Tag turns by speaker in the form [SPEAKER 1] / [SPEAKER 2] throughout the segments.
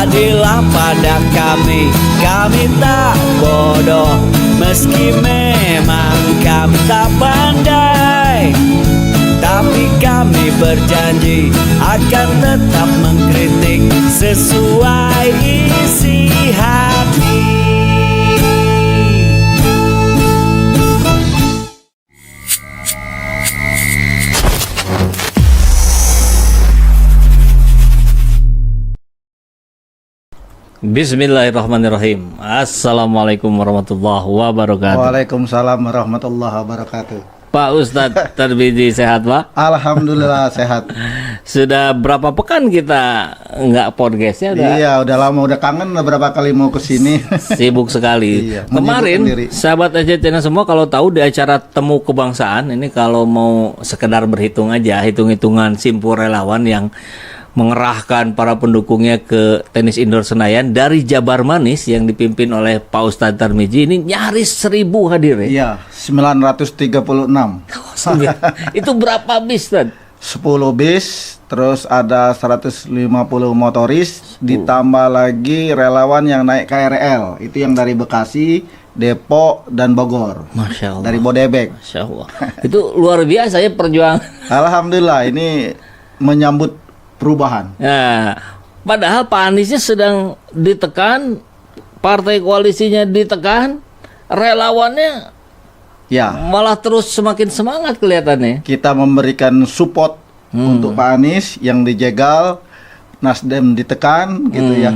[SPEAKER 1] Adillah pada kami tak bodoh. Meski memang kami tak pandai, tapi kami berjanji akan tetap mengkritik sesuai isi hati.
[SPEAKER 2] Bismillahirrahmanirrahim. Assalamualaikum warahmatullahi wabarakatuh.
[SPEAKER 3] Waalaikumsalam warahmatullahi wabarakatuh.
[SPEAKER 2] Pak Ustadz Tarmizi sehat Pak?
[SPEAKER 3] Alhamdulillah sehat.
[SPEAKER 2] Sudah berapa pekan kita nggak podcastnya?
[SPEAKER 3] Iya, udah lama, udah kangen, udah berapa kali mau kesini.
[SPEAKER 2] Sibuk sekali.
[SPEAKER 3] Iya,
[SPEAKER 2] kemarin sahabat AJTN semua kalau tahu di acara Temu Kebangsaan ini, kalau mau sekedar berhitung aja, hitung-hitungan simpul relawan yang mengerahkan para pendukungnya ke tenis indoor Senayan dari Jabar Manis yang dipimpin oleh Pak Ustadz Tarmizi, ini nyaris 1000 hadir ya?
[SPEAKER 3] Iya, 936.
[SPEAKER 2] Itu berapa bis, Tad?
[SPEAKER 3] 10 bis, terus ada 150 motoris, ditambah lagi relawan yang naik KRL. Itu yang dari Bekasi, Depok, dan Bogor.
[SPEAKER 2] Masya Allah.
[SPEAKER 3] Dari Bodebek.
[SPEAKER 2] Masya Allah. Itu luar biasa ya perjuangan.
[SPEAKER 3] Alhamdulillah, ini menyambut perubahan.
[SPEAKER 2] Nah, padahal Pak Aniesnya sedang ditekan, partai koalisinya ditekan, relawannya
[SPEAKER 3] Ya,
[SPEAKER 2] malah terus semakin semangat kelihatannya.
[SPEAKER 3] kita memberikan support untuk Pak Anies yang dijegal, Nasdem ditekan gitu ya.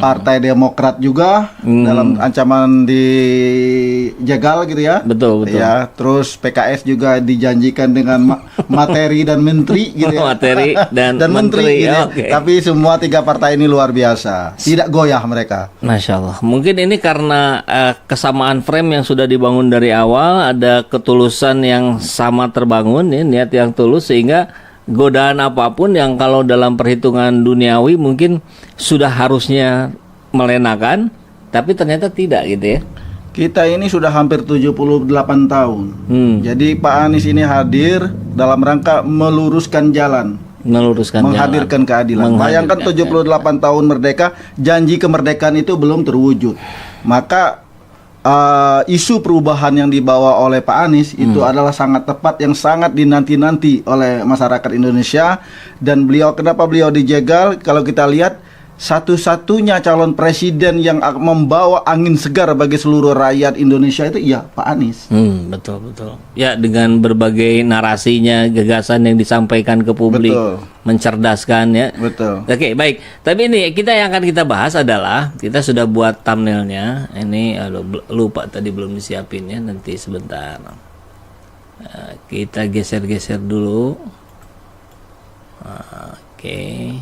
[SPEAKER 3] Partai Demokrat juga dalam ancaman dijegal gitu ya.
[SPEAKER 2] Betul.
[SPEAKER 3] Ya, terus PKS juga dijanjikan dengan materi dan menteri gitu ya.
[SPEAKER 2] Materi dan
[SPEAKER 3] menteri gitu ya.
[SPEAKER 2] Oke.
[SPEAKER 3] Tapi semua tiga partai ini luar biasa. Tidak goyah mereka.
[SPEAKER 2] Masya Allah. Mungkin ini karena kesamaan frame yang sudah dibangun dari awal, ada ketulusan yang sama terbangun, ya, niat yang tulus, sehingga godaan apapun yang kalau dalam perhitungan duniawi mungkin sudah harusnya melenakan, tapi ternyata tidak gitu ya.
[SPEAKER 3] Kita ini sudah hampir 78 tahun. Jadi Pak Anies ini hadir dalam rangka meluruskan jalan, menghadirkan keadilan. Bayangkan 78 tahun merdeka, janji kemerdekaan itu belum terwujud. Maka isu perubahan yang dibawa oleh Pak Anies itu adalah sangat tepat, yang sangat dinanti-nanti oleh masyarakat Indonesia. Dan kenapa beliau dijegal? Kalau kita lihat, satu-satunya calon presiden yang membawa angin segar bagi seluruh rakyat Indonesia itu ya Pak Anies.
[SPEAKER 2] Betul. Ya, dengan berbagai narasinya, gagasan yang disampaikan ke publik, mencerdaskan ya.
[SPEAKER 3] Betul.
[SPEAKER 2] Oke, baik. Tapi ini yang akan kita bahas adalah, kita sudah buat thumbnailnya. Ini lupa tadi belum disiapin ya. Nanti sebentar. Kita geser-geser dulu. Oke.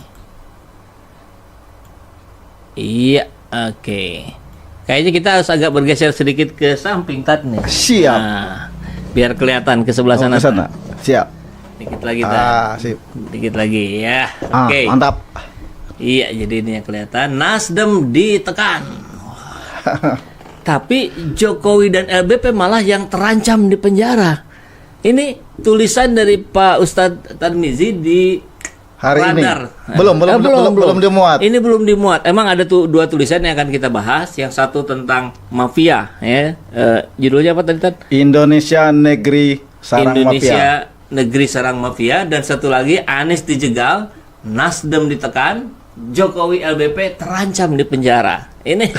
[SPEAKER 2] Iya, oke. Kayaknya kita harus agak bergeser sedikit ke samping tadi nih.
[SPEAKER 3] Siap.
[SPEAKER 2] Nah, biar kelihatan ke sebelah sana.
[SPEAKER 3] Ke sana. Siap.
[SPEAKER 2] Dikit lagi Tad.
[SPEAKER 3] Sip.
[SPEAKER 2] Dikit lagi ya. Oke.
[SPEAKER 3] Mantap.
[SPEAKER 2] Iya, jadi ini yang kelihatan. Nasdem ditekan. Tapi Jokowi dan LBP malah yang terancam di penjara. Ini tulisan dari Pak Ustadz Tarmizi di
[SPEAKER 3] Hari
[SPEAKER 2] Radar.
[SPEAKER 3] ini belum dimuat.
[SPEAKER 2] Ini belum dimuat. Emang ada dua tulisan yang akan kita bahas. Yang satu tentang mafia, ya. Judulnya apa tadi, Tad?
[SPEAKER 3] Indonesia negeri sarang
[SPEAKER 2] Indonesia
[SPEAKER 3] mafia.
[SPEAKER 2] negeri sarang mafia. Dan satu lagi, Anies dijegal, Nasdem ditekan, Jokowi LBP terancam di penjara. Ini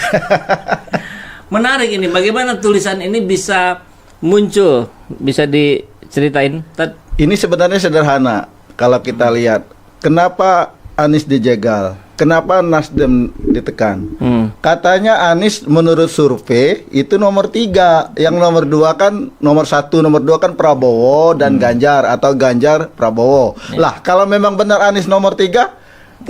[SPEAKER 2] menarik ini. Bagaimana tulisan ini bisa muncul? Bisa diceritain, Tad?
[SPEAKER 3] Ini sebenarnya sederhana kalau kita lihat. Kenapa Anies dijegal? Kenapa Nasdem ditekan? Katanya Anies menurut survei itu nomor 3. Yang nomor 2 kan, nomor 1, nomor 2 kan Prabowo dan Ganjar, atau Ganjar Prabowo. Lah, kalau memang benar Anies nomor 3,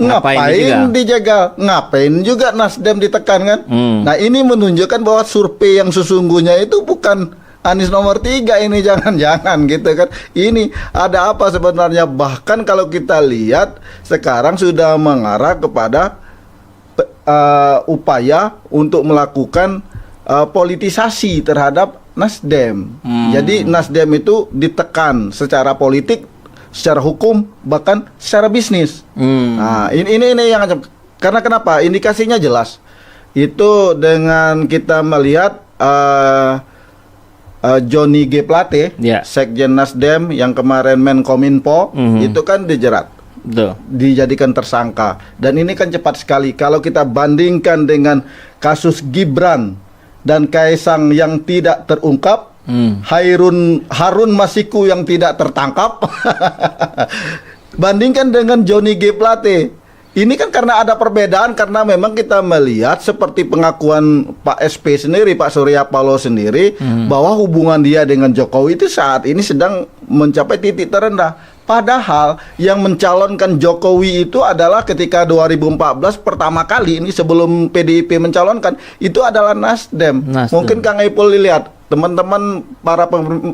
[SPEAKER 3] ngapain dijegal? Ngapain juga Nasdem ditekan kan? Nah, ini menunjukkan bahwa survei yang sesungguhnya itu bukan Anies nomor 3 ini, jangan-jangan gitu kan. Ini ada apa sebenarnya? Bahkan kalau kita lihat sekarang sudah mengarah kepada upaya untuk melakukan politisasi terhadap Nasdem. Jadi Nasdem itu ditekan secara politik, secara hukum, bahkan secara bisnis. Nah, ini yang Karena kenapa? Indikasinya jelas. Itu dengan kita melihat Johnny G. Plate,
[SPEAKER 2] Ya.
[SPEAKER 3] Sekjen Nasdem yang kemarin Menkominfo, itu kan dijerat,
[SPEAKER 2] Betul.
[SPEAKER 3] dijadikan tersangka. Dan ini kan cepat sekali. Kalau kita bandingkan dengan kasus Gibran dan Kaisang yang tidak terungkap, Harun Masiku yang tidak tertangkap, bandingkan dengan Johnny G. Plate. Ini kan karena ada perbedaan, karena memang kita melihat seperti pengakuan Pak SP sendiri, Pak Surya Paloh sendiri, bahwa hubungan dia dengan Jokowi itu saat ini sedang mencapai titik terendah. Padahal yang mencalonkan Jokowi itu adalah ketika 2014 pertama kali ini sebelum PDIP mencalonkan, itu adalah Nasdem. Mungkin Kang Ipul lihat, teman-teman para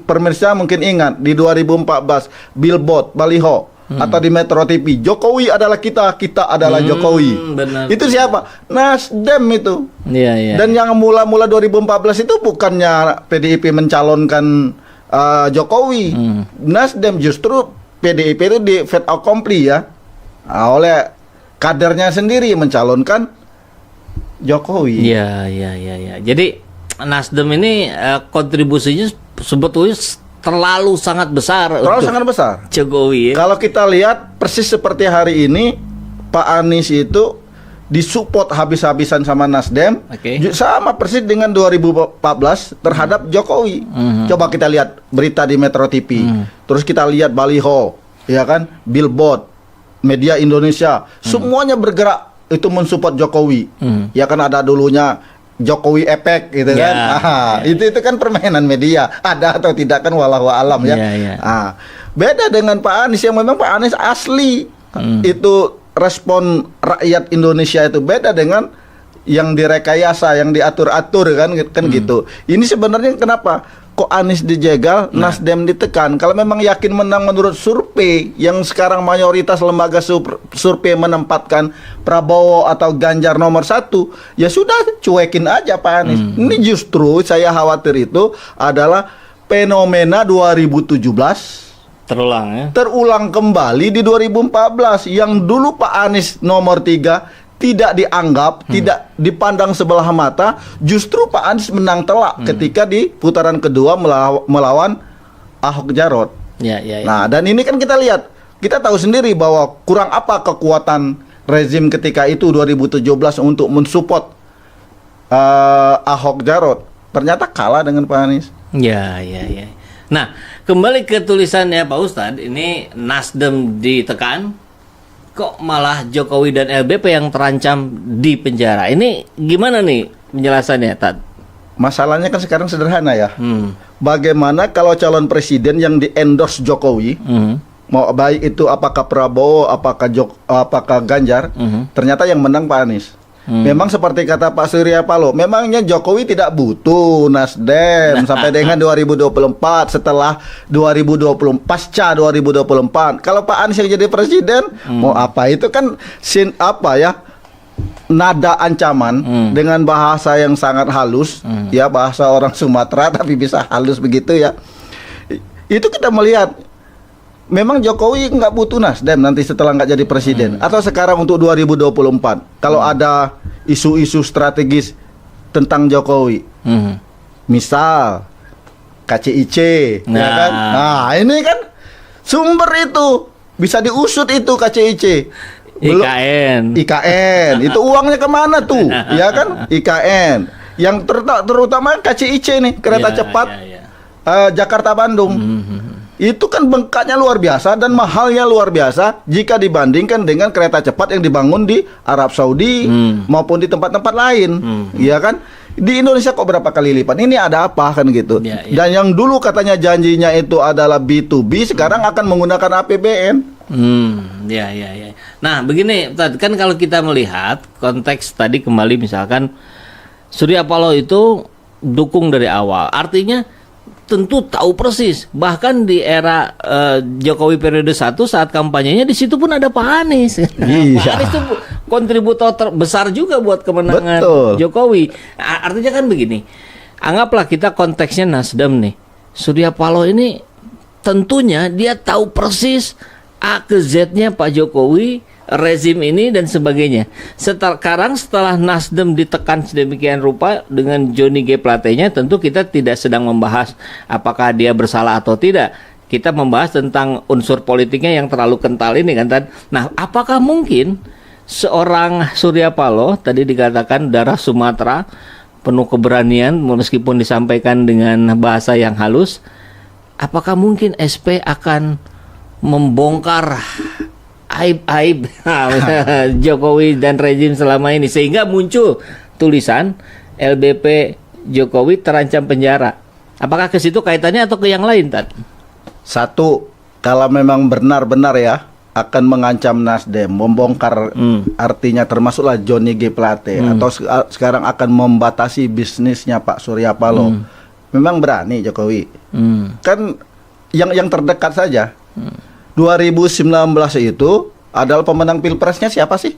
[SPEAKER 3] pemirsa mungkin ingat di 2014 billboard, baliho, atau di Metro TV, Jokowi adalah kita, kita adalah Jokowi.
[SPEAKER 2] Benar.
[SPEAKER 3] Itu siapa? Nasdem itu.
[SPEAKER 2] Iya, iya.
[SPEAKER 3] Dan yang mula-mula 2014 itu bukannya PDIP mencalonkan Jokowi. Nasdem, justru PDIP itu di fait accompli ya, oleh kadernya sendiri mencalonkan Jokowi.
[SPEAKER 2] Iya, iya, iya, iya. Jadi Nasdem ini kontribusinya sebetulnya terlalu sangat besar.
[SPEAKER 3] Terlalu sangat besar.
[SPEAKER 2] Jokowi. Ya?
[SPEAKER 3] Kalau kita lihat persis seperti hari ini, Pak Anies itu disupport habis-habisan sama Nasdem, sama persis dengan 2014 terhadap Jokowi. Coba kita lihat berita di Metro TV, terus kita lihat baliho, ya kan, billboard, media Indonesia, semuanya bergerak itu mensupport Jokowi. Ya kan, ada dulunya Jokowi Efek gitu kan. Itu kan permainan media. Ada atau tidak kan walau alam ya. Beda dengan Pak Anies yang memang Pak Anies asli. Itu respon rakyat Indonesia itu beda dengan yang direkayasa, yang diatur-atur kan gitu. Ini sebenarnya kenapa kok Anies dijegal, Nasdem ditekan? Kalau memang yakin menang menurut survei yang sekarang mayoritas lembaga survei menempatkan Prabowo atau Ganjar nomor 1, ya sudah cuekin aja Pak Anies. Ini justru saya khawatir itu adalah fenomena 2017
[SPEAKER 2] terulang ya.
[SPEAKER 3] Terulang kembali di 2014 yang dulu Pak Anies nomor 3 tidak dianggap, tidak dipandang sebelah mata, justru Pak Anies menang telak ketika di putaran kedua melawan Ahok Jarot. Nah, dan ini kan kita lihat, kita tahu sendiri bahwa kurang apa kekuatan rezim ketika itu 2017 untuk mensupport Ahok Jarot. Ternyata kalah dengan Pak Anies.
[SPEAKER 2] Ya. Nah, kembali ke tulisannya Pak Ustadz, ini Nasdem ditekan, kok malah Jokowi dan LBP yang terancam di penjara. Ini gimana nih penjelasannya, Tad?
[SPEAKER 3] Masalahnya kan sekarang sederhana ya. Bagaimana kalau calon presiden yang di-endorse Jokowi, mau baik itu apakah Prabowo, apakah Ganjar, ternyata yang menang Pak Anies. Memang seperti kata Pak Surya Paloh, memangnya Jokowi tidak butuh Nasdem sampai dengan 2024, setelah 2020, pasca 2024. Kalau Pak Anies yang jadi presiden, mau apa? Itu kan nada ancaman dengan bahasa yang sangat halus, ya, bahasa orang Sumatera tapi bisa halus begitu ya. Itu kita melihat memang Jokowi nggak butuh Nasdem nanti setelah nggak jadi presiden, atau sekarang untuk 2024 kalau ada isu-isu strategis tentang Jokowi, misal KCIC, ya kan? Nah ini kan sumber itu bisa diusut itu KCIC. IKN itu uangnya kemana tuh? Ya kan, IKN yang terutama KCIC nih, kereta cepat Jakarta Bandung. Itu kan bengkaknya luar biasa dan mahalnya luar biasa jika dibandingkan dengan kereta cepat yang dibangun di Arab Saudi maupun di tempat-tempat lain. Ya kan? Di Indonesia kok berapa kali lipat? Ini ada apa kan gitu. Dan yang dulu katanya janjinya itu adalah B2B, sekarang akan menggunakan APBN.
[SPEAKER 2] Ya. Nah, begini, kan kalau kita melihat konteks tadi kembali misalkan Surya Paloh itu dukung dari awal. Artinya tentu tahu persis. Bahkan di era Jokowi periode 1 saat kampanyenya di situ pun ada Pak Anies. Pak Anies itu kontributor terbesar juga buat kemenangan Jokowi. Artinya kan begini. Anggaplah kita konteksnya Nasdem nih. Surya Paloh ini tentunya dia tahu persis A ke Z-nya Pak Jokowi rezim ini dan sebagainya. Sekarang setelah Nasdem ditekan sedemikian rupa dengan Johnny G. Plate-nya, tentu kita tidak sedang membahas apakah dia bersalah atau tidak. Kita membahas tentang unsur politiknya yang terlalu kental ini kan. Nah, apakah mungkin seorang Surya Paloh, tadi dikatakan darah Sumatera, penuh keberanian meskipun disampaikan dengan bahasa yang halus, apakah mungkin SP akan membongkar aib-aib Jokowi dan rezim selama ini sehingga muncul tulisan LBP Jokowi terancam penjara? Apakah ke situ kaitannya atau ke yang lain, Tad?
[SPEAKER 3] Satu, kalau memang benar-benar ya akan mengancam Nasdem, membongkar, artinya termasuklah Johnny G. Plate atau sekarang akan membatasi bisnisnya Pak Surya Paloh. Memang berani Jokowi. Kan yang terdekat saja. 2019 itu adalah pemenang pilpresnya siapa sih?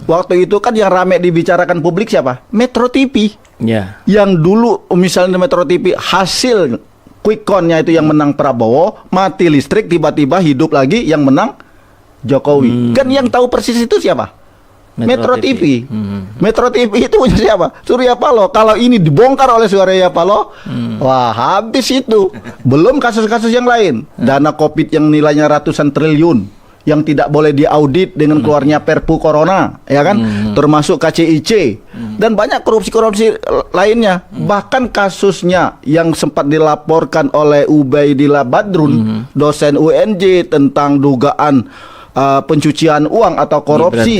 [SPEAKER 3] Waktu itu kan yang rame dibicarakan publik siapa? Metro TV.
[SPEAKER 2] Ya.
[SPEAKER 3] Yang dulu misalnya Metro TV hasil quick count-nya itu yang menang Prabowo, mati listrik tiba-tiba hidup lagi yang menang Jokowi. Kan yang tahu persis itu siapa? Metro TV. Metro TV itu punya siapa? Surya Paloh. Kalau ini dibongkar oleh Surya Paloh, wah habis itu. Belum kasus-kasus yang lain. Dana Covid yang nilainya ratusan triliun yang tidak boleh diaudit dengan keluarnya Perpu Corona, ya kan? Termasuk KCIC dan banyak korupsi-korupsi lainnya. Bahkan kasusnya yang sempat dilaporkan oleh Ubaidillah Badrun, dosen UNJ tentang dugaan pencucian uang atau korupsi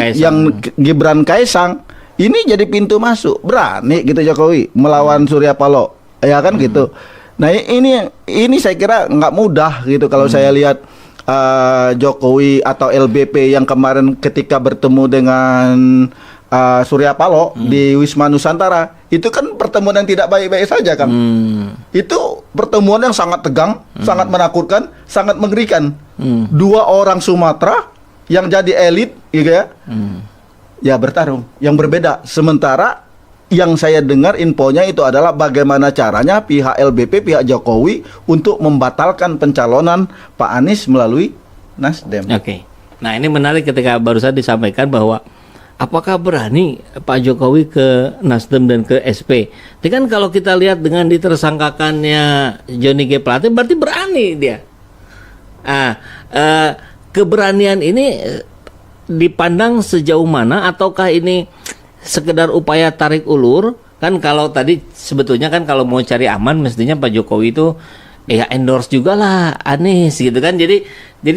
[SPEAKER 3] Gibran Kaisang, ini jadi pintu masuk. Berani gitu Jokowi melawan Surya Paloh, ya kan gitu. Nah ini saya kira nggak mudah gitu kalau saya lihat Jokowi atau LBP yang kemarin ketika bertemu dengan Surya Paloh di Wisma Nusantara, itu kan pertemuan yang tidak baik-baik saja kan. Itu pertemuan yang sangat tegang, sangat menakutkan, sangat mengerikan. Dua orang Sumatera yang jadi elit gitu ya, ya bertarung yang berbeda. Sementara yang saya dengar infonya itu adalah bagaimana caranya pihak LBP, pihak Jokowi untuk membatalkan pencalonan Pak Anies melalui Nasdem.
[SPEAKER 2] Oke. Nah, ini menarik ketika barusan disampaikan bahwa apakah berani Pak Jokowi ke Nasdem dan ke SP? Tapi kan kalau kita lihat dengan ditersangkakannya Johnny G. Plate, berarti berani dia. Keberanian ini dipandang sejauh mana, ataukah ini sekedar upaya tarik ulur? Kan kalau tadi sebetulnya kan kalau mau cari aman mestinya Pak Jokowi itu ya endorse juga lah Anies gitu kan. Jadi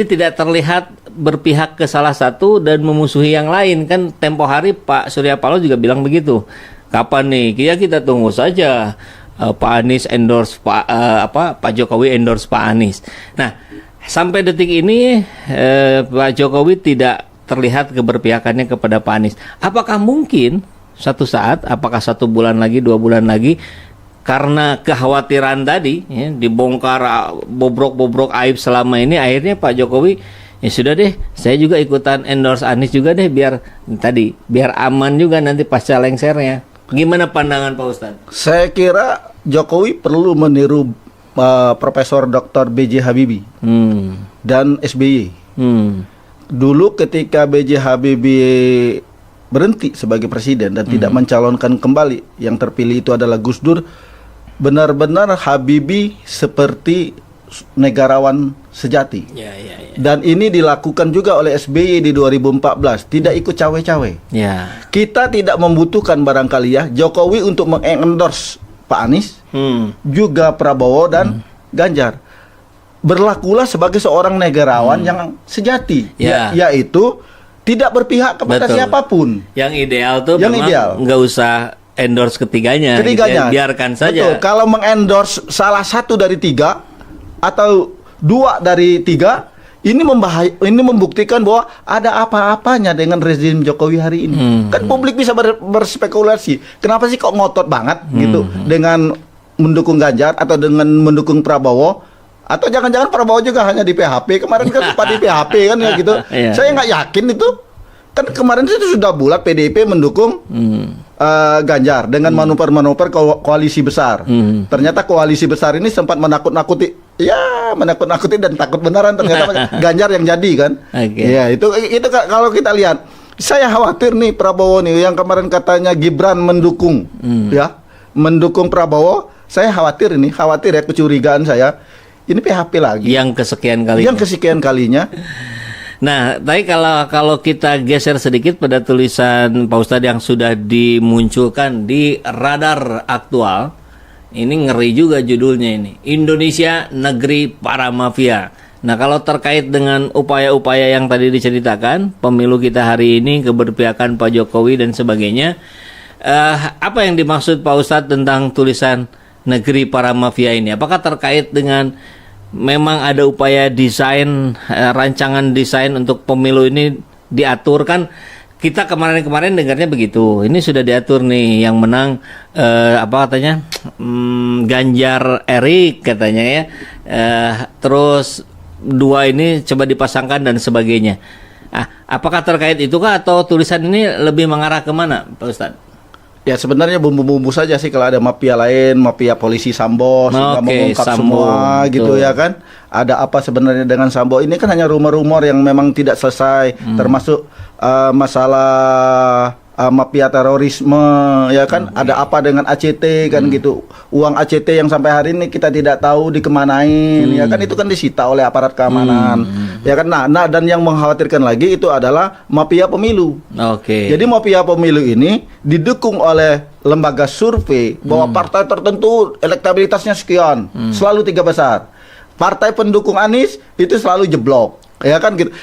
[SPEAKER 2] tidak terlihat berpihak ke salah satu dan memusuhi yang lain. Kan tempo hari Pak Surya Paloh juga bilang begitu. Kapan nih? Ya kita tunggu saja Pak Anies endorse Pak Jokowi endorse Pak Anies. Nah, sampai detik ini Pak Jokowi tidak terlihat keberpihakannya kepada Pak Anies. Apakah mungkin satu saat, apakah 1 bulan lagi, 2 bulan lagi, karena kekhawatiran tadi ya, dibongkar bobrok-bobrok aib selama ini, akhirnya Pak Jokowi ya sudah deh, saya juga ikutan endorse Anies juga deh, biar aman juga nanti pasca lengsernya. Gimana pandangan Pak Ustadz?
[SPEAKER 3] Saya kira Jokowi perlu meniru Profesor Dr. B.J. Habibie dan SBY. Dulu ketika B.J. Habibie berhenti sebagai presiden dan tidak mencalonkan kembali, yang terpilih itu adalah Gus Dur, benar-benar Habibie seperti negarawan sejati. Dan ini dilakukan juga oleh SBY di 2014, tidak ikut cawe-cawe. Kita tidak membutuhkan barangkali ya Jokowi untuk mengendorse Pak Anies, juga Prabowo dan Ganjar. Berlakulah sebagai seorang negarawan yang sejati, yaitu tidak berpihak kepada siapapun.
[SPEAKER 2] Yang ideal tuh
[SPEAKER 3] yang
[SPEAKER 2] memang nggak usah endorse ketiganya. Gitu ya, biarkan saja.
[SPEAKER 3] Betul. Kalau mengendorse salah satu dari 3 atau 2 dari 3, ini membuktikan bahwa ada apa-apanya dengan rezim Jokowi hari ini. Kan publik bisa berspekulasi. Kenapa sih kok ngotot banget gitu dengan mendukung Ganjar atau dengan mendukung Prabowo? Atau jangan-jangan Prabowo juga hanya di PHP. Kemarin kan sempat di PHP kan ya gitu. Saya nggak yakin itu. Kan kemarin itu sudah bulat PDIP mendukung Ganjar dengan manuver-manuver koalisi besar. Ternyata koalisi besar ini sempat menakut-nakuti ya menakut-nakuti dan takut beneran ternyata Ganjar yang jadi kan.
[SPEAKER 2] Oke.
[SPEAKER 3] Ya itu kalau kita lihat, saya khawatir nih Prabowo nih yang kemarin katanya Gibran mendukung ya, mendukung Prabowo. Saya khawatir ya, kecurigaan saya ini PHP lagi.
[SPEAKER 2] Yang kesekian kali.
[SPEAKER 3] Yang kesekian kalinya.
[SPEAKER 2] Nah, tapi kalau kita geser sedikit pada tulisan Pak Ustadz yang sudah dimunculkan di radar aktual, ini ngeri juga judulnya ini. Indonesia Negeri Para Mafia. Nah, kalau terkait dengan upaya-upaya yang tadi diceritakan, pemilu kita hari ini, keberpihakan Pak Jokowi dan sebagainya, apa yang dimaksud Pak Ustadz tentang tulisan Negeri Para Mafia ini? Apakah terkait dengan memang ada upaya desain, rancangan desain untuk pemilu ini diatur? Kan kita kemarin-kemarin dengarnya begitu. Ini sudah diatur nih, yang menang apa katanya, Ganjar Erik katanya ya. Terus dua ini coba dipasangkan dan sebagainya. Apakah terkait itu kah, atau tulisan ini lebih mengarah kemana, Pak Ustadz?
[SPEAKER 3] Ya sebenarnya bumbu-bumbu saja sih kalau ada mafia lain, mafia polisi Sambo sehingga mengungkap
[SPEAKER 2] Sambo,
[SPEAKER 3] semua gitu ya kan. Ada apa sebenarnya dengan Sambo? Ini kan hanya rumor-rumor yang memang tidak selesai, termasuk masalah mafia terorisme ya kan. Ada apa dengan ACT kan gitu. Uang ACT yang sampai hari ini kita tidak tahu dikemanain ya kan, itu kan disita oleh aparat keamanan. Ya kan. Nah dan yang mengkhawatirkan lagi itu adalah mafia pemilu.
[SPEAKER 2] Oke.
[SPEAKER 3] Jadi mafia pemilu ini didukung oleh lembaga survei bahwa partai tertentu elektabilitasnya sekian, selalu 3 besar. Partai pendukung Anies itu selalu jeblok, ya kan gitu.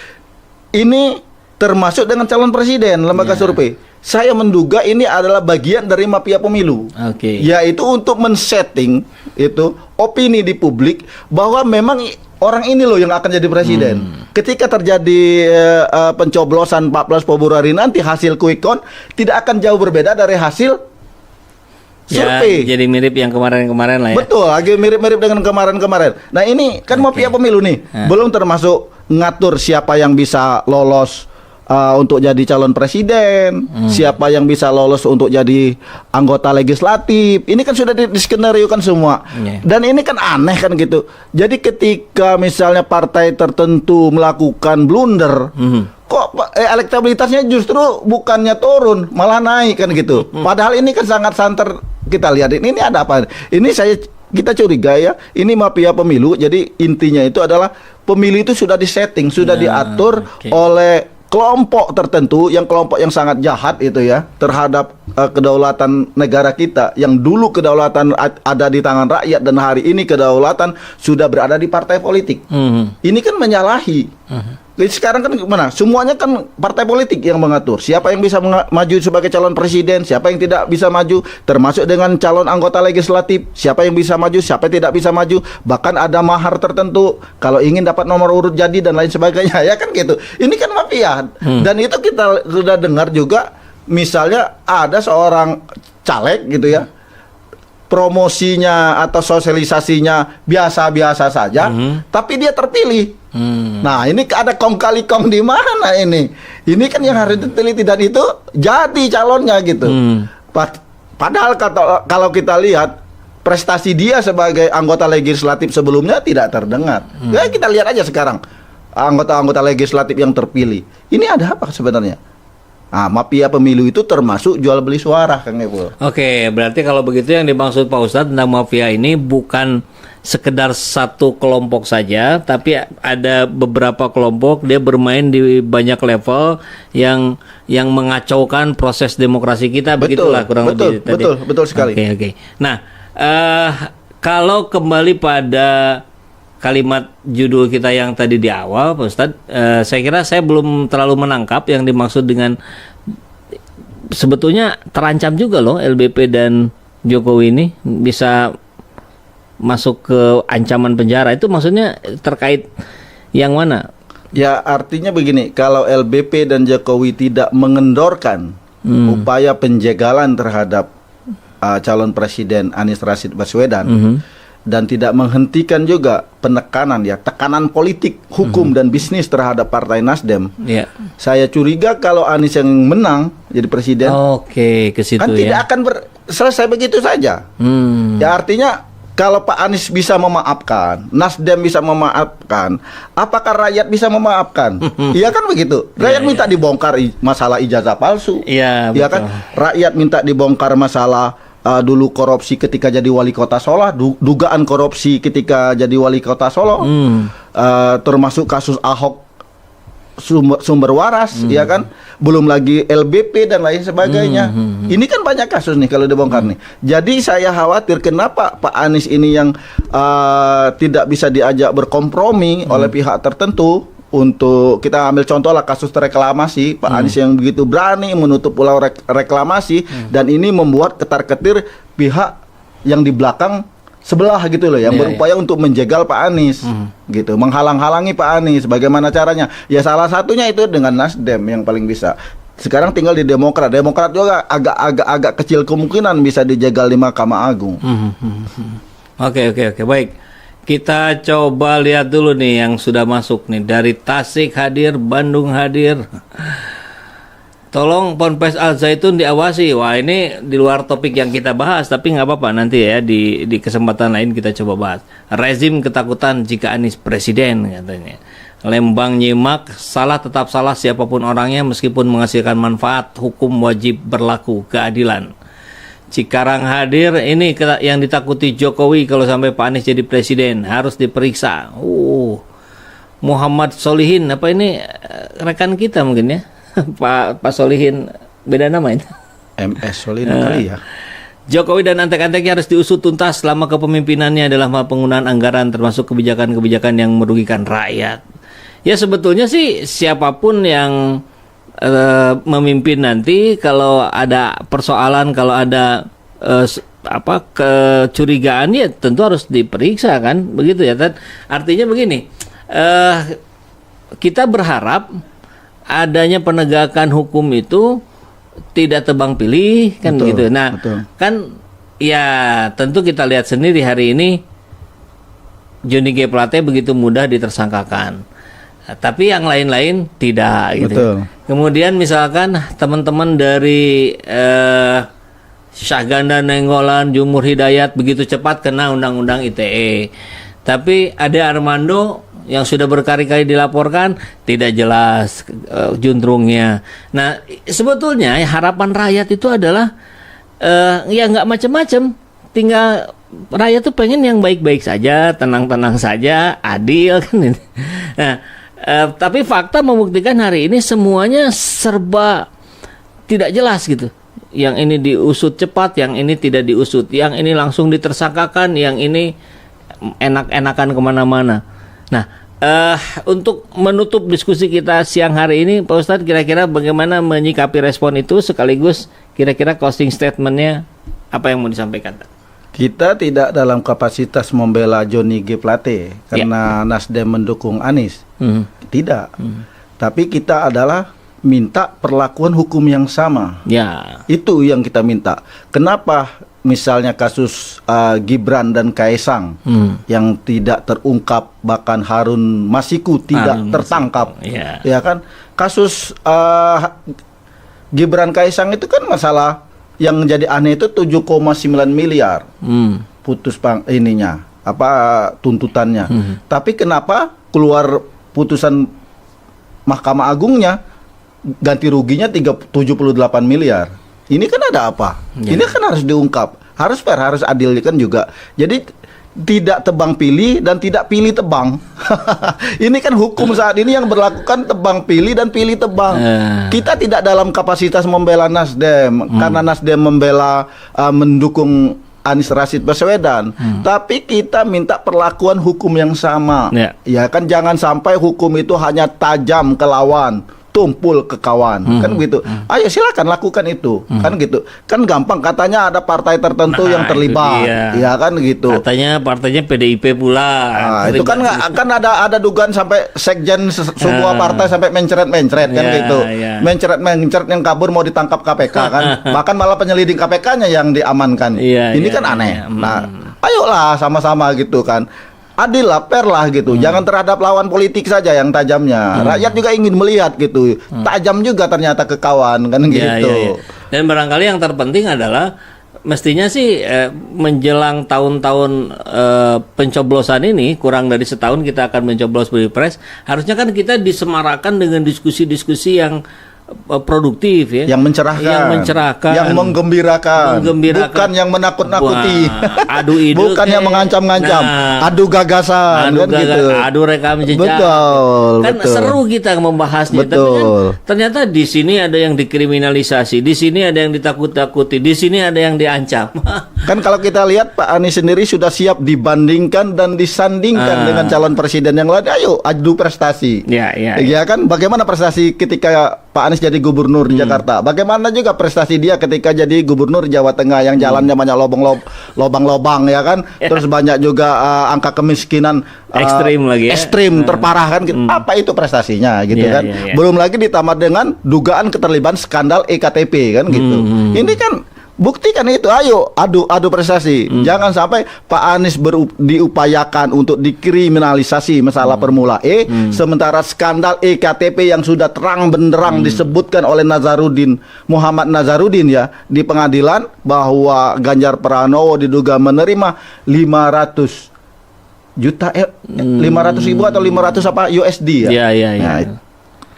[SPEAKER 3] Ini termasuk dengan calon presiden lembaga survei. Saya menduga ini adalah bagian dari mafia pemilu.
[SPEAKER 2] Oke.
[SPEAKER 3] Yaitu untuk men-setting itu opini di publik bahwa memang orang ini loh yang akan jadi presiden. Ketika terjadi pencoblosan 14 Februari nanti, hasil quick count tidak akan jauh berbeda dari hasil survei.
[SPEAKER 2] Ya, jadi mirip yang kemarin-kemarin lah ya.
[SPEAKER 3] Betul, lagi mirip-mirip dengan kemarin-kemarin. Nah ini kan mafia pemilu nih, belum termasuk ngatur siapa yang bisa lolos untuk jadi calon presiden, siapa yang bisa lolos untuk jadi anggota legislatif. Ini kan sudah diskenariokan semua. Dan ini kan aneh kan gitu. Jadi ketika misalnya partai tertentu melakukan blunder, kok elektabilitasnya justru bukannya turun, malah naik kan gitu. Padahal ini kan sangat santer. Kita lihat ini ada apa? Ini kita curiga ya, ini mafia pemilu. Jadi intinya itu adalah pemilu itu sudah disetting, sudah diatur oleh kelompok tertentu, yang kelompok yang sangat jahat itu ya terhadap kedaulatan negara kita, yang dulu kedaulatan ada di tangan rakyat dan hari ini kedaulatan sudah berada di partai politik. Ini kan menyalahi. Jadi sekarang kan gimana? Semuanya kan partai politik yang mengatur siapa yang bisa maju sebagai calon presiden, siapa yang tidak bisa maju, termasuk dengan calon anggota legislatif, siapa yang bisa maju, siapa yang tidak bisa maju, bahkan ada mahar tertentu kalau ingin dapat nomor urut jadi dan lain sebagainya ya kan gitu. Ini kan mafia. Dan itu kita sudah dengar juga, misalnya ada seorang caleg gitu ya, promosinya atau sosialisasinya biasa-biasa saja, tapi dia terpilih. Nah ini ada kong kali kong di mana ini? Ini kan yang harus diteliti dan itu jadi calonnya gitu. Padahal kalau kita lihat prestasi dia sebagai anggota legislatif sebelumnya tidak terdengar. Ya kita lihat aja sekarang anggota-anggota legislatif yang terpilih. Ini ada apa sebenarnya? Mafia pemilu itu termasuk jual beli suara, Kang Epul.
[SPEAKER 2] Oke, berarti kalau begitu yang dimaksud Pak Ustadz tentang mafia ini bukan sekedar satu kelompok saja, tapi ada beberapa kelompok, dia bermain di banyak level yang mengacaukan proses demokrasi kita. Begitulah kurang lebih tadi.
[SPEAKER 3] Betul sekali.
[SPEAKER 2] Oke. Nah, kalau kembali pada kalimat judul kita yang tadi di awal, Pak Ustadz, saya kira saya belum terlalu menangkap yang dimaksud dengan sebetulnya terancam juga loh LBP dan Jokowi ini bisa masuk ke ancaman penjara. Itu maksudnya terkait yang mana?
[SPEAKER 3] Ya artinya begini, kalau LBP dan Jokowi tidak mengendorkan upaya penjagalan terhadap calon presiden Anies Rashid Baswedan, dan tidak menghentikan juga penekanan ya, tekanan politik, hukum dan bisnis terhadap Partai Nasdem. Saya curiga kalau Anies yang menang jadi presiden,
[SPEAKER 2] ke situ
[SPEAKER 3] kan tidak akan selesai begitu saja. Ya artinya kalau Pak Anies bisa memaafkan, Nasdem bisa memaafkan, apakah rakyat bisa memaafkan? Iya kan begitu. Rakyat minta dibongkar masalah ijazah palsu.
[SPEAKER 2] Iya,
[SPEAKER 3] Iya kan? Rakyat minta dibongkar masalah dulu korupsi ketika jadi wali kota Solo, dugaan korupsi ketika jadi wali kota Solo, termasuk kasus Ahok sumber waras, ya kan? Belum lagi LBP dan lain sebagainya. Ini kan banyak kasus nih kalau dibongkar nih. Jadi saya khawatir kenapa Pak Anies ini yang tidak bisa diajak berkompromi oleh pihak tertentu. Untuk kita ambil contoh lah kasus reklamasi, Pak Anies yang begitu berani menutup pulau reklamasi, dan ini membuat ketar-ketir pihak yang di belakang sebelah gitu loh, yang berupaya untuk menjegal Pak Anies, gitu, menghalang-halangi Pak Anies. Bagaimana caranya? Ya salah satunya itu dengan Nasdem yang paling bisa. Sekarang tinggal di Demokrat. Demokrat juga agak kecil kemungkinan bisa dijegal di Mahkamah Agung.
[SPEAKER 2] Oke, baik. Kita coba lihat dulu nih yang sudah masuk nih. Dari Tasik hadir, Bandung hadir. Tolong Ponpes Al Zaitun diawasi. Wah, ini di luar topik yang kita bahas, tapi nggak apa-apa, nanti ya di kesempatan lain kita coba bahas. Rezim ketakutan jika Anies presiden, katanya. Lembang nyimak, salah tetap salah siapapun orangnya meskipun menghasilkan manfaat, hukum wajib berlaku, keadilan. Cikarang hadir, ini yang ditakuti Jokowi kalau sampai Pak Anies jadi presiden, harus diperiksa. Muhammad Solihin, apa ini rekan kita mungkin ya? Pak Solihin, beda nama itu. MS Solihin kali ya. Jokowi dan antek-anteknya harus diusut tuntas selama kepemimpinannya adalah penggunaan anggaran termasuk kebijakan-kebijakan yang merugikan rakyat. Ya sebetulnya sih siapapun yang memimpin nanti, kalau ada persoalan, kalau ada kecurigaan, ya tentu harus diperiksa kan, begitu ya. Artinya begini, kita berharap adanya penegakan hukum itu tidak tebang pilih kan, betul, gitu. Nah, betul. Kan ya tentu kita lihat sendiri hari ini Johnny G. Plate begitu mudah ditersangkakan. Nah, tapi yang lain-lain tidak gitu. Betul. Kemudian misalkan teman-teman dari Syahganda Nenggolan, Jumur Hidayat begitu cepat kena undang-undang ITE. Tapi ada Armando yang sudah berkali-kali dilaporkan tidak jelas juntrungnya. Nah, sebetulnya harapan rakyat itu adalah ya nggak macam-macam. Tinggal rakyat tuh pengen yang baik-baik saja, tenang-tenang saja, adil kan. Nah, tapi fakta membuktikan hari ini semuanya serba tidak jelas gitu. Yang ini diusut cepat, yang ini tidak diusut, yang ini langsung ditersangkakan, yang ini enak-enakan kemana-mana. Nah, untuk menutup diskusi kita siang hari ini, Pak Ustadz, kira-kira bagaimana menyikapi respon itu, sekaligus kira-kira closing statementnya apa yang mau disampaikan?
[SPEAKER 3] Kita tidak dalam kapasitas membela Johnny G. Plate karena Nasdem mendukung Anies. Tidak. Tapi kita adalah minta perlakuan hukum yang sama. Ya. Itu yang kita minta. Kenapa misalnya kasus Gibran dan Kaesang yang tidak terungkap, bahkan Harun Masiku tidak tertangkap. Ya kan? Kasus Gibran Kaesang itu kan masalah yang jadi aneh itu 7,9 miliar putus tuntutannya. Tapi kenapa keluar putusan Mahkamah Agungnya ganti ruginya 78 miliar? Ini kan ada apa? Ini kan harus diungkap, harus fair, harus adil kan juga. Jadi tidak tebang pilih dan tidak pilih tebang. Ini kan hukum saat ini yang berlakukan tebang pilih dan pilih tebang. Kita tidak dalam kapasitas membela Nasdem karena Nasdem membela mendukung Anies Rashid Baswedan. Tapi kita minta perlakuan hukum yang sama. Ya kan, jangan sampai hukum itu hanya tajam ke lawan, tumpul ke kawan, kan gitu. Ayo silakan lakukan itu, kan gitu. Kan gampang katanya ada partai tertentu yang terlibat, ya kan gitu.
[SPEAKER 2] Katanya partainya PDIP pula.
[SPEAKER 3] Itu kan ada dugaan sampai sekjen sebuah partai sampai mencret-mencret kan gitu. Mencret yang kabur mau ditangkap KPK kan. Bahkan malah penyelidik KPK-nya yang diamankan. Ini kan aneh. Nah, ayolah sama-sama gitu kan. Adil lah, fair lah gitu. Jangan terhadap lawan politik saja yang tajamnya. Rakyat juga ingin melihat gitu. Tajam juga ternyata ke kawan kan gitu.
[SPEAKER 2] Dan barangkali yang terpenting adalah mestinya sih menjelang tahun-tahun pencoblosan ini, kurang dari setahun kita akan mencoblos Pilpres, harusnya kan kita disemarakan dengan diskusi-diskusi yang produktif ya,
[SPEAKER 3] yang mencerahkan, yang menggembirakan, bukan yang menakut-nakuti,
[SPEAKER 2] adu ide,
[SPEAKER 3] bukan yang mengancam-ngancam, adu gagasan,
[SPEAKER 2] adu rekam jejak. Kan seru kita membahasnya.
[SPEAKER 3] Betul.
[SPEAKER 2] Tapi kan ternyata di sini ada yang dikriminalisasi, di sini ada yang ditakut-takuti, di sini ada yang diancam.
[SPEAKER 3] Kan kalau kita lihat Pak Anies sendiri sudah siap dibandingkan dan disandingkan dengan calon presiden yang lain. Ayo adu prestasi. Ya kan, bagaimana prestasi ketika Pak Anies jadi gubernur di Jakarta. Bagaimana juga prestasi dia ketika jadi gubernur Jawa Tengah yang jalannya banyak lobang-lobang ya kan. Terus banyak juga angka kemiskinan
[SPEAKER 2] ekstrim lagi ya.
[SPEAKER 3] Ekstrim terparah kan gitu. Apa itu prestasinya gitu kan. Belum lagi ditambah dengan dugaan keterlibatan skandal EKTP kan gitu. Ini kan buktikan itu, ayo adu prestasi. Jangan sampai Pak Anies diupayakan untuk dikriminalisasi masalah Formula E, sementara skandal EKTP yang sudah terang benderang disebutkan oleh Muhammad Nazarudin ya di pengadilan bahwa Ganjar Pranowo diduga menerima 500 juta 500 ribu atau 500 apa USD ya. Nah,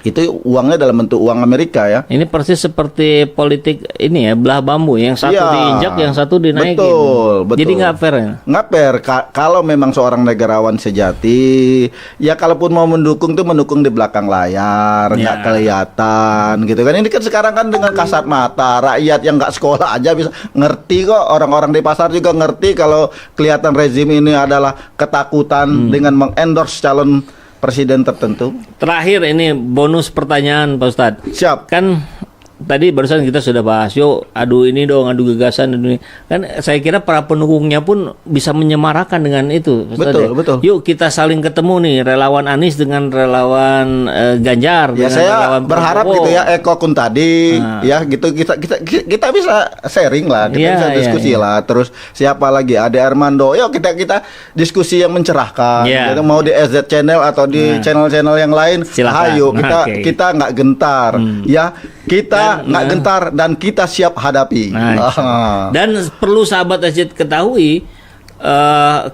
[SPEAKER 3] itu uangnya dalam bentuk uang Amerika ya.
[SPEAKER 2] Ini persis seperti politik ini ya, belah bambu, yang satu diinjak, yang satu dinaikin.
[SPEAKER 3] Betul.
[SPEAKER 2] Jadi nggak fair ya?
[SPEAKER 3] Nggak fair. Kalau memang seorang negarawan sejati, ya kalaupun mau mendukung tuh mendukung di belakang layar, nggak kelihatan gitu kan. Ini kan sekarang kan dengan kasat mata, rakyat yang nggak sekolah aja bisa ngerti kok. Orang-orang di pasar juga ngerti kalau kelihatan rezim ini adalah ketakutan dengan mengendorse calon presiden tertentu.
[SPEAKER 2] Terakhir ini bonus pertanyaan Pak Ustadz.
[SPEAKER 3] Siap.
[SPEAKER 2] Kan tadi barusan kita sudah bahas, yuk adu ini dong, adu gagasan, adu ini. Kan saya kira para pendukungnya pun bisa menyemarakan dengan itu.
[SPEAKER 3] Betul, betul.
[SPEAKER 2] Yuk kita saling ketemu nih, relawan Anies dengan relawan Ganjar.
[SPEAKER 3] Ya saya berharap gitu ya, Eko Kuntadi, ya gitu kita bisa sharing lah, kita bisa diskusi lah. Terus siapa lagi? Ade Armando. Yuk kita diskusi yang mencerahkan. Gitu. Mau di SZ Channel atau di channel-channel yang lain.
[SPEAKER 2] Silakan.
[SPEAKER 3] Ayo kita nggak gentar, ya. Kita nggak gentar dan kita siap hadapi.
[SPEAKER 2] Dan perlu sahabat SZ ketahui,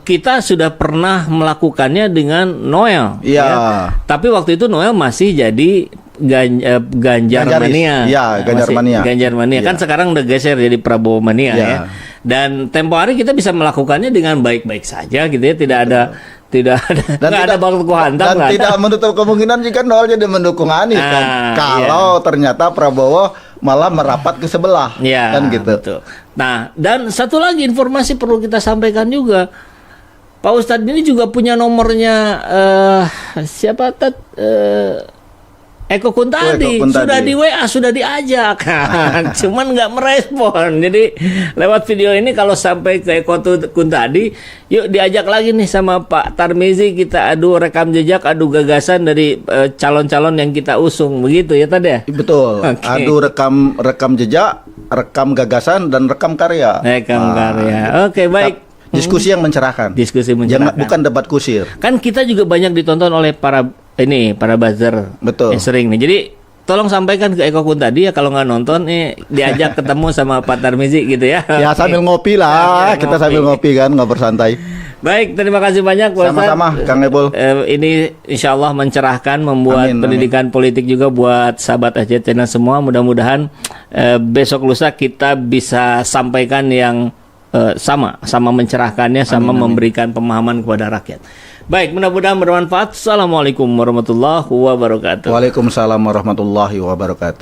[SPEAKER 2] kita sudah pernah melakukannya dengan Noel. Ya. Tapi waktu itu Noel masih jadi Ganjar Mania.
[SPEAKER 3] Ya, Ganjar Mania.
[SPEAKER 2] Ganjar Mania. Kan sekarang udah geser jadi Prabowo Mania ya. Dan tempo hari kita bisa melakukannya dengan baik-baik saja gitu ya, tidak ada baku hantam
[SPEAKER 3] dan tidak menutup kemungkinan jika Noel jadi mendukung Anies kan. Kalau ternyata Prabowo malah merapat ke sebelah kan gitu.
[SPEAKER 2] Betul. Nah, dan satu lagi informasi perlu kita sampaikan juga. Pak Ustadz ini juga punya nomornya siapa Eko Kuntadi. Sudah di WA, sudah diajak. Cuman nggak merespon. Jadi lewat video ini kalau sampai ke Eko Kuntadi, yuk diajak lagi nih sama Pak Tarmizi, kita adu rekam jejak, adu gagasan dari calon-calon yang kita usung. Begitu ya tadi ya?
[SPEAKER 3] Betul. Adu rekam jejak, rekam gagasan, dan rekam karya.
[SPEAKER 2] Rekam karya. Oke, baik.
[SPEAKER 3] Diskusi yang mencerahkan.
[SPEAKER 2] Diskusi mencerahkan.
[SPEAKER 3] Bukan debat kusir.
[SPEAKER 2] Kan kita juga banyak ditonton oleh para buzzer.
[SPEAKER 3] Betul.
[SPEAKER 2] Yang sering nih. Jadi tolong sampaikan ke Eko Kuntadi ya, kalau nggak nonton diajak ketemu sama Pak Tarmizi gitu ya.
[SPEAKER 3] Ya sambil ngopi lah, kita sambil ngopi kan, ngobrol santai.
[SPEAKER 2] Baik, terima kasih banyak Pak Ustadz.
[SPEAKER 3] Sama-sama Kang Ebul.
[SPEAKER 2] Ini insya Allah mencerahkan, membuat pendidikan politik juga buat sahabat SZ Channel semua. Mudah-mudahan besok lusa kita bisa sampaikan yang sama mencerahkannya, sama memberikan pemahaman kepada rakyat. Baik, mudah-mudahan bermanfaat. Assalamualaikum warahmatullahi wabarakatuh.
[SPEAKER 3] Waalaikumsalam warahmatullahi wabarakatuh.